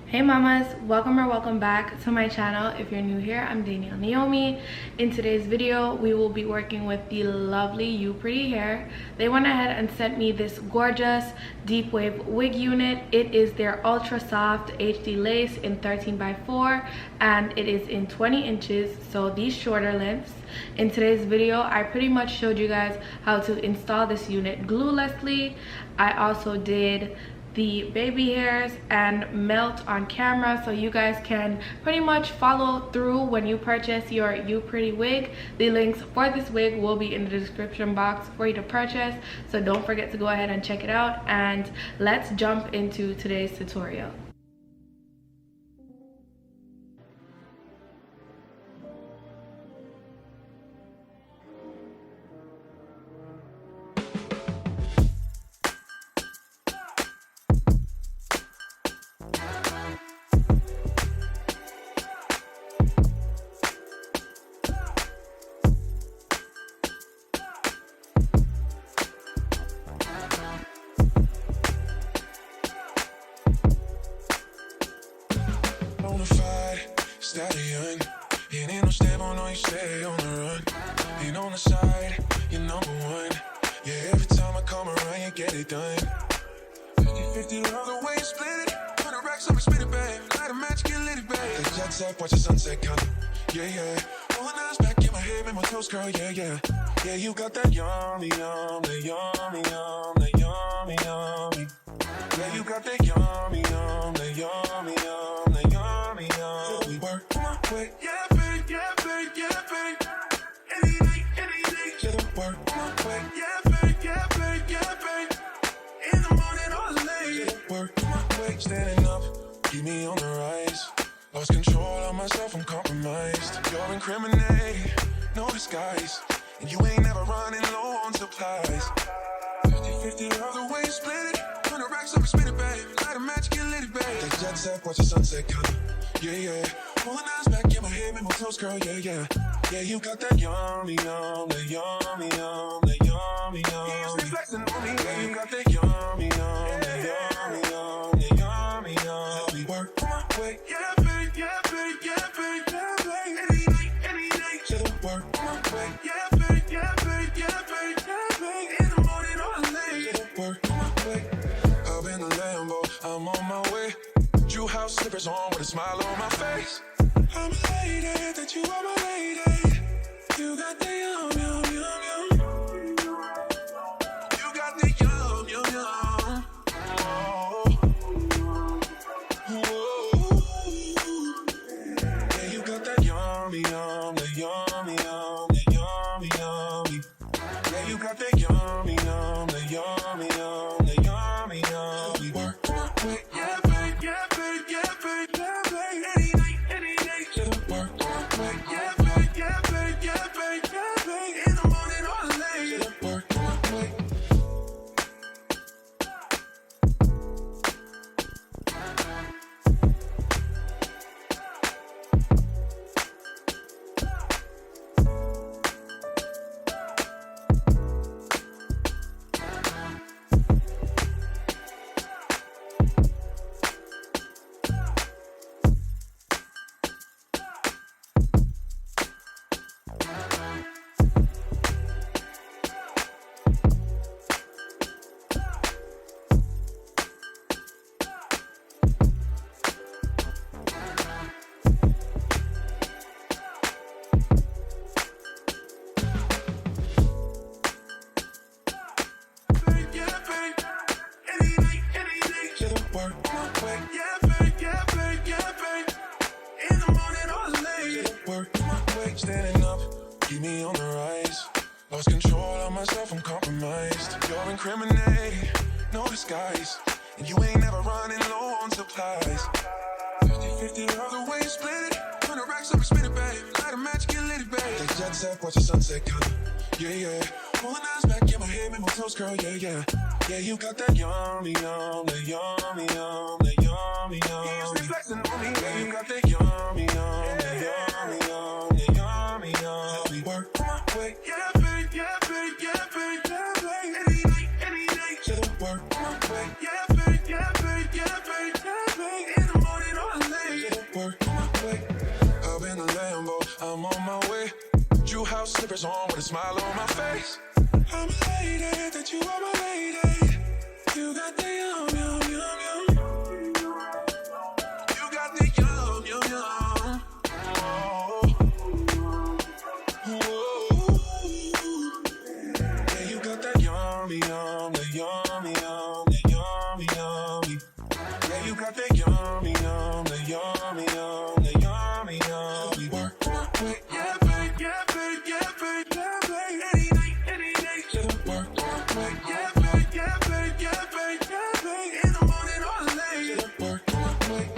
Hey mamas, welcome or welcome back to my channel. If you're new here, I'm Danielle Naomi. In today's video, we will be working with the lovely Upretty hair. They went ahead and sent me this gorgeous deep wave wig unit. It is their ultra soft HD lace in 13x4 and it is in 20 inches, so these shorter lengths. In today's video, I pretty much showed you guys how to install this unit gluelessly. I also did the baby hairs and melt on camera, so you guys can pretty much follow through when you purchase your Upretty wig. The links for this wig will be in the description box for you to purchase, so don't forget to go ahead and check it out. And let's jump into today's tutorial. Stallion, it ain't no stable, no, you stay on the run. Ain't on the side, you're number one. Yeah, every time I come around, you get it done. 50-50, love the way you split it. 100 racks up and spit it, babe. Light a match, get lit, babe. The jet set, watch the sunset come. Yeah, yeah. Pulling eyes back in my head, make my toes curl, yeah, yeah. Yeah, you got that yummy, yum, that yummy, yum, that yummy, yummy. Yeah, you got that yummy, yum, that yummy, yum, that yummy, yum. We work on my way, yeah, babe, yeah, babe, yeah, babe. Any day, yeah, the work on my way, yeah, babe, yeah, babe, yeah, babe. In the morning or late, yeah, the work on my way. Standing up, keep me on the rise. Lost control of myself, I'm compromised. You're incriminating, no disguise. And you ain't never running low on supplies. 50-50, love the way you split it. 100 racks up and spit it, babe. Light a match, get lit, babe. The jet set, watch the sunset come. Yeah, yeah. Pulling eyes back in my head, make my toes curl, yeah, yeah. Yeah, you got that yummy, yum, that yummy, yum, that yummy, yum. Yeah, you flexing on me. Yeah, you got that yummy, yum, that yummy, yum, that yummy, yum. We work on my way, yeah, babe, yeah, babe, yeah, babe, yeah, babe. Any day, yeah, the work on my way, yeah, babe, yeah, babe, yeah, babe, yeah, babe. In the morning or late, yeah, the work on my way. Up in the Lambo, I'm on my way. Drew house slippers on with a smile on my face. I'm a lady, that you are my lady. You got the yum, yum, yum, yum. You got the yum, yum, yum. Oh. Yeah, you got that yummy, yum, the yummy, yum, the yummy, yummy. Yeah, you got that yummy, yum, the yummy, yum, the yummy, yum. We work on my way, yeah, babe, yeah, babe, yeah, babe, yeah, babe. Any day, yeah, the work on my way, yeah, babe, yeah, babe, yeah, babe, yeah, babe. In the morning or late, yeah, the work on my way. Work on my way, yeah, babe, yeah, babe, yeah, babe. In the morning or late, yeah, work on my way. Standing up, keep me on the rise. Lost control of myself, I'm compromised. You're incriminating, no disguise. And you ain't never running low on supplies. 50-50, love the way you split it. 100 racks up and spit it, babe. Light a match, get lit, babe. The jet set, watch the sunset come. Yeah, yeah. Pulling eyes back in my head, make my toes curl, yeah, yeah. Yeah, you got that yummy, yum, that yummy, yum, that yummy, yum. Yeah, you flexing on me. Yeah, you got that yummy, yum, that yummy, yum, that yummy, yum. We work on my way, yeah, babe, yeah, babe, yeah, babe, yeah, babe. Any day, yeah, the work on my way, yeah, babe, yeah, babe, yeah, babe, yeah, babe. In the morning or a smile on my face. I'm elated that you are my lady. You got the yum, yum, yum, yum. You got the yum, yum, yum. Oh. Yeah, you got that yummy, yum, the yummy, yum, the yummy, yummy. Yeah, you got that yummy, yum, the yummy, yum, the yummy, yummy. Work, wait, yeah, babe, yeah, babe, yeah, babe, yeah, babe. Any day, just work, wait, yeah, babe, yeah, babe, yeah, babe, yeah, babe. In the morning or late, just work, wait.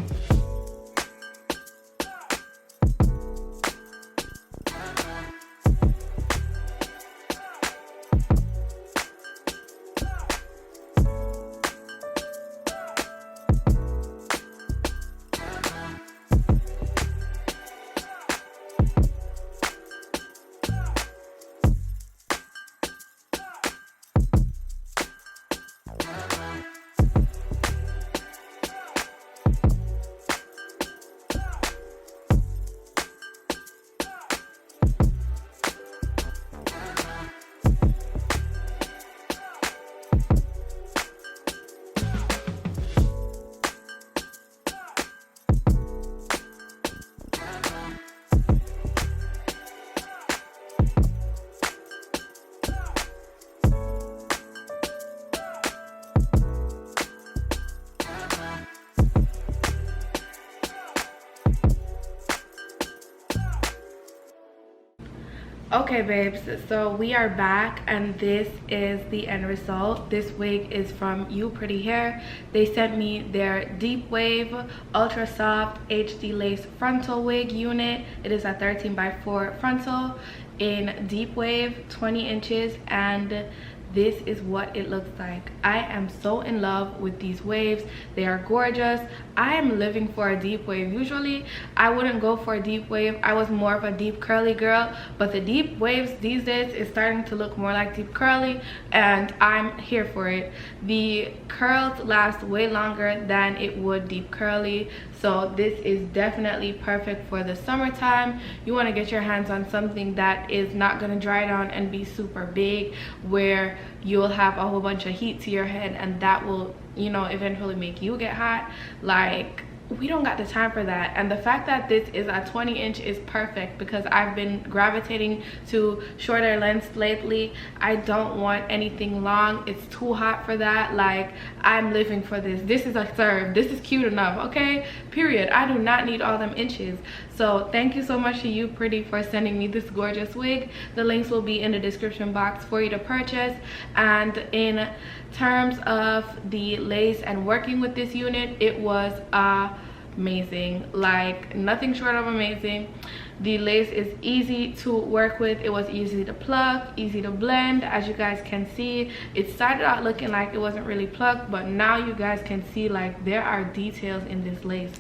Okay babes, so we are back and this is the end result. This wig is from Upretty Hair. They sent me their deep wave ultra soft HD lace frontal wig unit. It is a 13x4 frontal in deep wave, 20 inches, and this is what it looks like. I am so in love with these waves. They are gorgeous. I am living for a deep wave. Usually I wouldn't go for a deep wave. I was more of a deep curly girl, but the deep waves these days is starting to look more like deep curly, and I'm here for it. The curls last way longer than it would deep curly, so this is definitely perfect for the summertime. You want to get your hands on something that is not going to dry down and be super big, where you'll have a whole bunch of heat to your head, and that will, you know, eventually make you get hot. Like, we don't got the time for that. And the fact that this is a 20-inch is perfect because I've been gravitating to shorter lengths lately. I don't want anything long. It's too hot for that. Like, I'm living for this. This is a serve. This is cute enough, okay? Period. I do not need all them inches. So thank you so much to Upretty for sending me this gorgeous wig. The links will be in the description box for you to purchase. And in terms of the lace and working with this unit, it was amazing. Like, nothing short of amazing. The lace is easy to work with. It was easy to pluck, easy to blend. As you guys can see, it started out looking like it wasn't really plucked, but now you guys can see like there are details in this lace.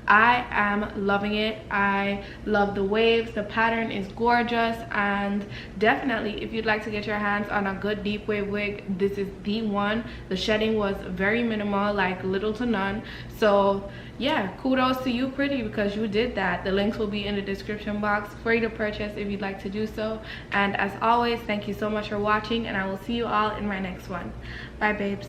I am loving it. I love the waves. The pattern is gorgeous, and definitely if you'd like to get your hands on a good deep wave wig, this is the one. The shedding was very minimal, like little to none. So yeah, kudos to Upretty because you did that. The links will be in the description box for you to purchase if you'd like to do so. And as always, thank you so much for watching, and I will see you all in my next one. Bye babes.